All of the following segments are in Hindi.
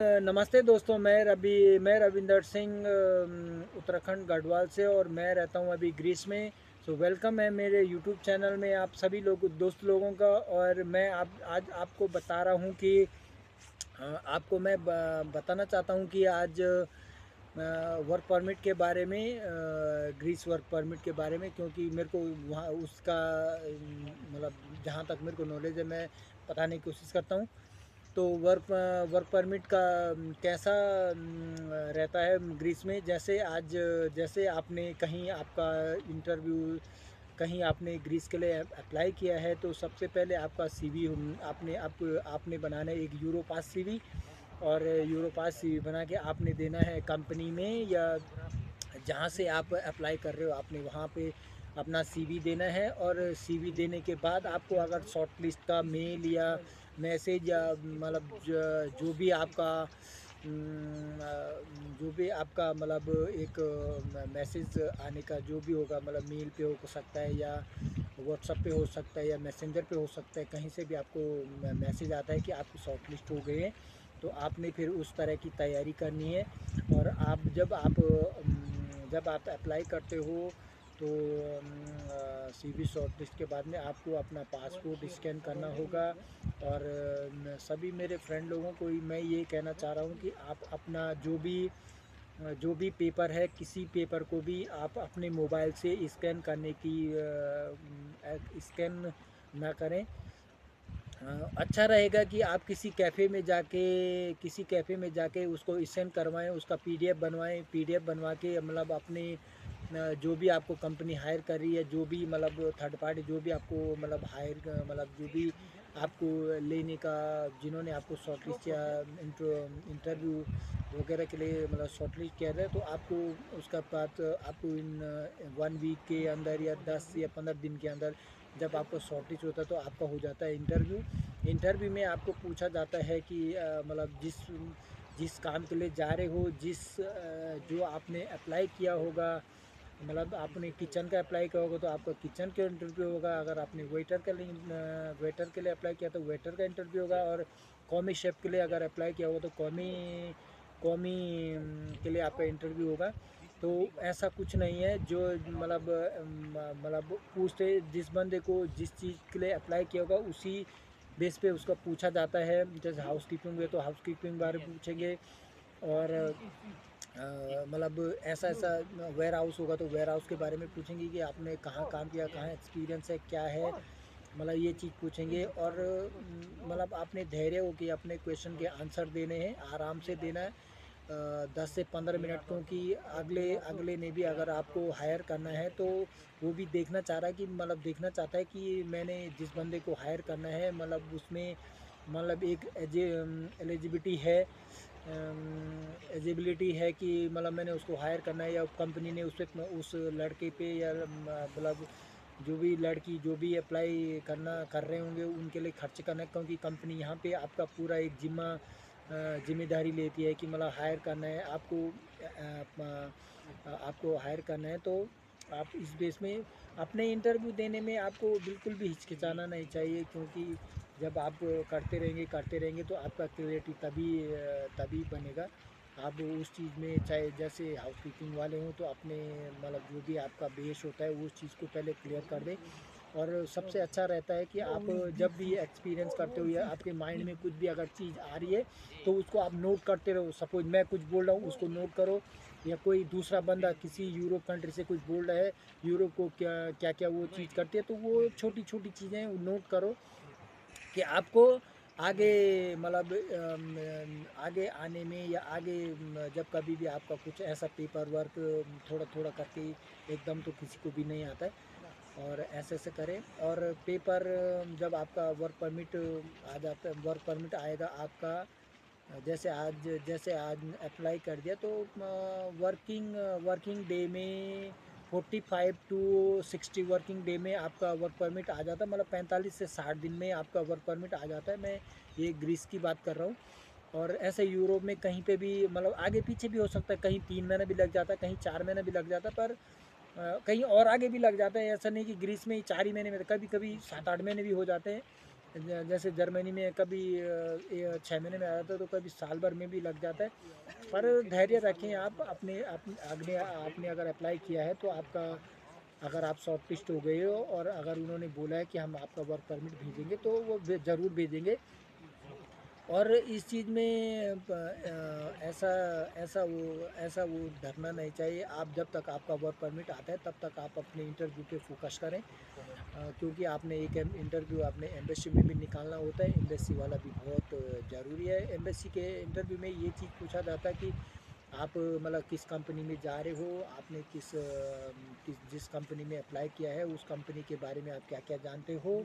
नमस्ते दोस्तों, मैं रविंदर सिंह उत्तराखंड गढ़वाल से, और मैं रहता हूँ अभी ग्रीस में। सो वेलकम है मेरे यूट्यूब चैनल में आप सभी दोस्त लोगों का। और मैं आज आपको बता रहा हूँ कि आपको मैं बताना चाहता हूँ कि आज वर्क परमिट के बारे में, ग्रीस वर्क परमिट के बारे में, क्योंकि मेरे को वहाँ उसका मतलब जहाँ तक मेरे को नॉलेज है मैं बताने की कोशिश करता हूँ। तो वर्क परमिट का कैसा रहता है ग्रीस में। जैसे आपने कहीं आपका इंटरव्यू, कहीं आपने ग्रीस के लिए अप्लाई किया है, तो सबसे पहले आपका सीवी आपने बनाना है, एक यूरोपास सीवी। और यूरोपास सीवी बना के आपने देना है कंपनी में, या जहाँ से आप अप्लाई कर रहे हो आपने वहाँ पे अपना सीवी देना है। और सीवी देने के बाद आपको अगर शॉर्ट लिस्ट का मेल या मैसेज, या मतलब जो भी आपका मतलब एक मैसेज आने का जो भी होगा, मतलब मेल पे हो सकता है, या व्हाट्सएप पे हो सकता है, या मैसेंजर पे हो सकता है, कहीं से भी आपको मैसेज आता है कि आपकी शॉर्ट लिस्ट हो गई है। तो आपने फिर उस तरह की तैयारी करनी है। और जब आप अप्लाई करते हो, तो सीवी शॉर्ट लिस्ट के बाद में आपको अपना पासपोर्ट स्कैन करना होगा। और सभी मेरे फ्रेंड लोगों को मैं ये कहना चाह रहा हूँ कि आप अपना जो भी पेपर है, किसी पेपर को भी आप अपने मोबाइल से स्कैन करने की स्कैन ना करें। अच्छा रहेगा कि आप किसी कैफ़े में जाके उसको स्कैन करवाएं, उसका पीडीएफ बनवाएं। पीडीएफ बनवा के मतलब अपने जो भी आपको कंपनी हायर कर रही है, जो भी मतलब थर्ड पार्टी जो भी आपको मतलब मतलब जो भी आपको लेने का, जिन्होंने आपको शॉर्टलिस्ट या इंटरव्यू वगैरह के लिए मतलब शॉर्टलिस्ट किया है, तो आपको उसका बाद आपको इन 1 वीक के अंदर या 10 या 15 दिन के अंदर जब आपका शॉर्टलिस्ट होता है तो आपका हो जाता है इंटरव्यू। इंटरव्यू में आपको पूछा जाता है कि मतलब जिस काम के लिए जा रहे हो, जो आपने अप्लाई किया होगा, मतलब आपने किचन का अप्लाई किया होगा तो आपका किचन का इंटरव्यू होगा। अगर आपने वेटर के लिए अप्लाई किया तो वेटर का इंटरव्यू होगा। और कॉमी शेफ के लिए अगर अप्लाई किया होगा तो कॉमी कॉमी के लिए आपका इंटरव्यू होगा। तो ऐसा कुछ नहीं है, जो मतलब पूछते, जिस बंदे को जिस चीज़ के लिए अप्लाई किया होगा उसी बेस पे उसका पूछा जाता है। जैसे हाउस कीपिंग हुए तो हाउस कीपिंग बारे में पूछेंगे। और मतलब ऐसा ऐसा वेयर हाउस होगा तो वेयर हाउस के बारे में पूछेंगे कि आपने कहाँ काम किया, कहाँ एक्सपीरियंस है, क्या है, मतलब ये चीज़ पूछेंगे। और मतलब आपने धैर्य हो कि अपने क्वेश्चन के आंसर देने हैं, आराम से देना है। 10 से 15 मिनट, क्योंकि अगले अगले ने भी अगर आपको हायर करना है तो वो भी देखना चाह रहा है कि मतलब देखना चाहता है कि मैंने जिस बंदे को हायर करना है, मतलब उसमें मतलब एक एलिजिबिलिटी है, एजिबिलिटी है कि मतलब मैंने उसको हायर करना है, या कंपनी ने उस लड़के पे, या मतलब जो भी लड़की जो भी अप्लाई कर रहे होंगे उनके लिए खर्च करना है। क्योंकि कंपनी यहाँ पे आपका पूरा एक जिम्मेदारी लेती है कि मतलब हायर करना है आपको हायर करना है। तो आप इस बेस में अपने इंटरव्यू देने में आपको बिल्कुल भी हिचकिचाना नहीं चाहिए, क्योंकि जब आप करते रहेंगे तो आपका क्लियरिटी तभी बनेगा। आप उस चीज़ में, चाहे जैसे हाउसकीपिंग वाले हों, तो अपने मतलब जो भी आपका बेस होता है उस चीज़ को पहले क्लियर कर दें। और सबसे अच्छा रहता है कि आप जब भी एक्सपीरियंस करते हो, या आपके माइंड में कुछ भी अगर चीज़ आ रही है तो उसको आप नोट करते रहो। सपोज मैं कुछ बोल रहा हूँ, उसको नोट करो। या कोई दूसरा बंदा किसी यूरोप कंट्री से कुछ बोल रहा है, यूरोप को क्या क्या क्या वो चीज़ करती है, तो वो छोटी छोटी चीज़ें नोट करो कि आपको आगे मतलब आगे आने में, या आगे जब कभी भी आपका कुछ ऐसा पेपर वर्क थोड़ा थोड़ा करके एकदम तो किसी को भी नहीं आता है। और ऐसे ऐसे करें। और पेपर जब आपका वर्क परमिट आएगा आपका, जैसे आज अप्लाई कर दिया, तो वर्किंग वर्किंग डे में 45 to 60 वर्किंग डे में आपका वर्क परमिट आ जाता है। मतलब 45 से 60 दिन में आपका वर्क परमिट आ जाता है। मैं ये ग्रीस की बात कर रहा हूँ। और ऐसे यूरोप में कहीं पे भी मतलब आगे पीछे भी हो सकता है, कहीं 3 महीना भी लग जाता है, कहीं 4 महीना भी लग जाता है, पर कहीं और आगे भी लग जाता है। ऐसा नहीं कि ग्रीस में ही 4 ही महीने में, कभी कभी 7-8 महीने भी हो जाते हैं। जैसे जर्मनी में कभी 6 महीने में आ जाता है, तो कभी साल भर में भी लग जाता है। पर धैर्य रखें आप आपने अगर अप्लाई किया है तो आपका, अगर आप शॉर्ट लिस्ट हो गए हो और अगर उन्होंने बोला है कि हम आपका वर्क परमिट भेजेंगे, तो वो ज़रूर भेजेंगे। और इस चीज़ में ऐसा वो डरना नहीं चाहिए। आप जब तक आपका वर्क परमिट आता है तब तक आप अपने इंटरव्यू पे फोकस करें, क्योंकि आपने एक इंटरव्यू आपने एम्बेसी में भी निकालना होता है। एम्बेसी वाला भी बहुत ज़रूरी है। एम्बेसी के इंटरव्यू में ये चीज़ पूछा जाता है कि आप मतलब किस कंपनी में जा रहे हो, आपने जिस कंपनी में अप्लाई किया है उस कंपनी के बारे में आप क्या क्या जानते हो,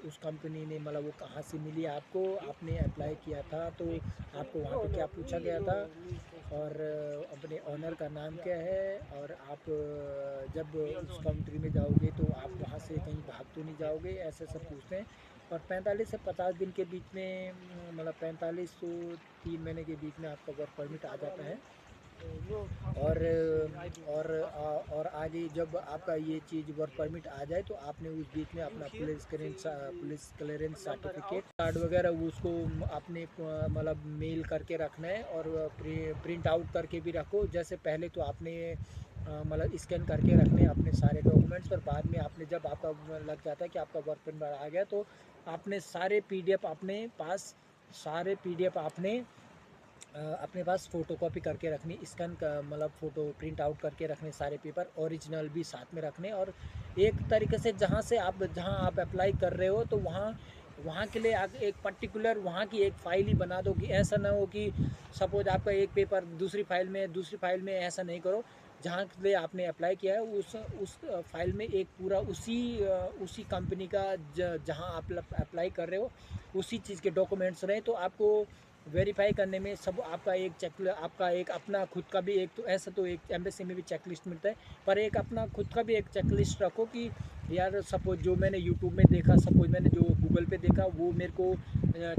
उस कंपनी ने मतलब वो कहाँ से मिली आपको, आपने अप्लाई किया था तो आपको वहाँ पे क्या पूछा गया था, और अपने ऑनर का नाम क्या है, और आप जब उस कंट्री में जाओगे तो आप वहाँ से कहीं भाग तो नहीं जाओगे, ऐसे सब पूछते हैं। और 45 से 50 दिन के बीच में, मतलब 45 to 3 महीने के बीच में आपका वर्क परमिट आ जाता है। और और आगे जब आपका ये चीज़ वर्क परमिट आ जाए तो आपने उस बीच में अपना पुलिस क्लियरेंस सर्टिफिकेट कार्ड वगैरह उसको आपने मतलब मेल करके रखना है, और प्रिंट आउट करके भी रखो। जैसे पहले तो आपने मतलब स्कैन करके रखने अपने सारे डॉक्यूमेंट्स, और बाद में आपने जब आपका लग जाता है कि आपका वर्क परमिट आ गया, तो आपने सारे PDF अपने पास फ़ोटोकॉपी करके रखनी, स्कैन का मतलब फ़ोटो प्रिंट आउट करके रखने सारे पेपर, ओरिजिनल भी साथ में रखने। और एक तरीके से जहाँ आप अप्लाई कर रहे हो तो वहाँ वहाँ के लिए एक पर्टिकुलर वहाँ की एक फ़ाइल ही बना दो, कि ऐसा ना हो कि सपोज़ आपका एक पेपर दूसरी फाइल में ऐसा नहीं करो। जहाँ के लिए आपने अप्लाई किया है उस फाइल में एक पूरा उसी कंपनी का जहाँ आप अप्लाई कर रहे हो उसी चीज़ के डॉक्यूमेंट्स रहें, तो आपको वेरीफाई करने में सब आपका एक अपना खुद का भी एक, तो ऐसा तो एक एम्बेसी में भी चेकलिस्ट मिलता है, पर एक अपना खुद का भी एक चेकलिस्ट रखो कि यार सपोज जो मैंने यूट्यूब में देखा, सपोज मैंने जो गूगल पे देखा, वो मेरे को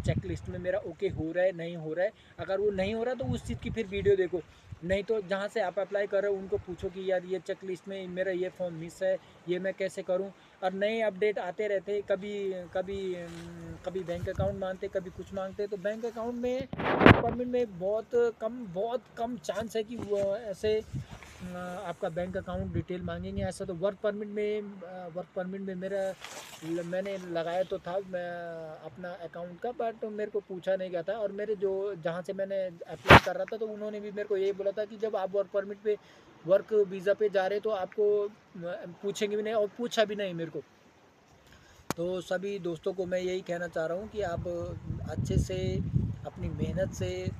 चेकलिस्ट में मेरा ओके हो रहा है नहीं हो रहा है। अगर वो नहीं हो रहा तो उस चीज़ की फिर वीडियो देखो। नहीं तो जहाँ से आप अप्लाई कर रहे हो उनको पूछो कि यार ये चेकलिस्ट में मेरा ये फॉर्म मिस है, ये मैं कैसे करूँ। और नए अपडेट आते रहते, कभी कभी कभी बैंक अकाउंट मांगते, कभी कुछ मांगते। तो बैंक अकाउंट में परमिट में बहुत कम चांस है कि वो ऐसे आपका बैंक अकाउंट डिटेल मांगेंगे। ऐसा तो वर्क परमिट में मैंने लगाया तो था मैं अपना अकाउंट का, बट मेरे को पूछा नहीं गया था। और मेरे जहाँ से मैंने अप्लाई कर रहा था तो उन्होंने भी मेरे को यही बोला था कि जब आप वर्क वीज़ा पे जा रहे तो आपको पूछेंगे भी नहीं, और पूछा भी नहीं मेरे को। तो सभी दोस्तों को मैं यही कहना चाह रहा हूँ कि आप अच्छे से अपनी मेहनत से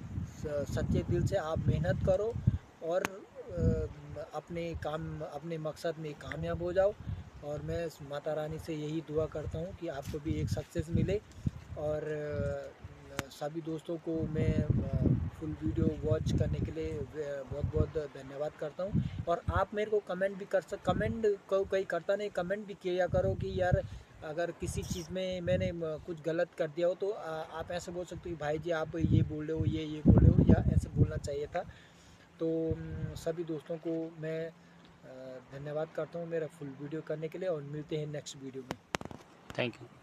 सच्चे दिल से आप मेहनत करो, और अपने मकसद में कामयाब हो जाओ। और मैं माता रानी से यही दुआ करता हूँ कि आपको भी एक सक्सेस मिले। और सभी दोस्तों को मैं फुल वीडियो वॉच करने के लिए बहुत बहुत धन्यवाद करता हूँ। और आप मेरे को कमेंट को कोई करता नहीं, कमेंट भी किया करो कि यार अगर किसी चीज़ में मैंने कुछ गलत कर दिया हो तो आप ऐसे बोल सकते हो भाई जी आप ये बोल रहे हो, ये बोल रहे हो, या ऐसे बोलना चाहिए था। तो सभी दोस्तों को मैं धन्यवाद करता हूँ मेरा फुल वीडियो करने के लिए, और मिलते हैं नेक्स्ट वीडियो में। Thank you.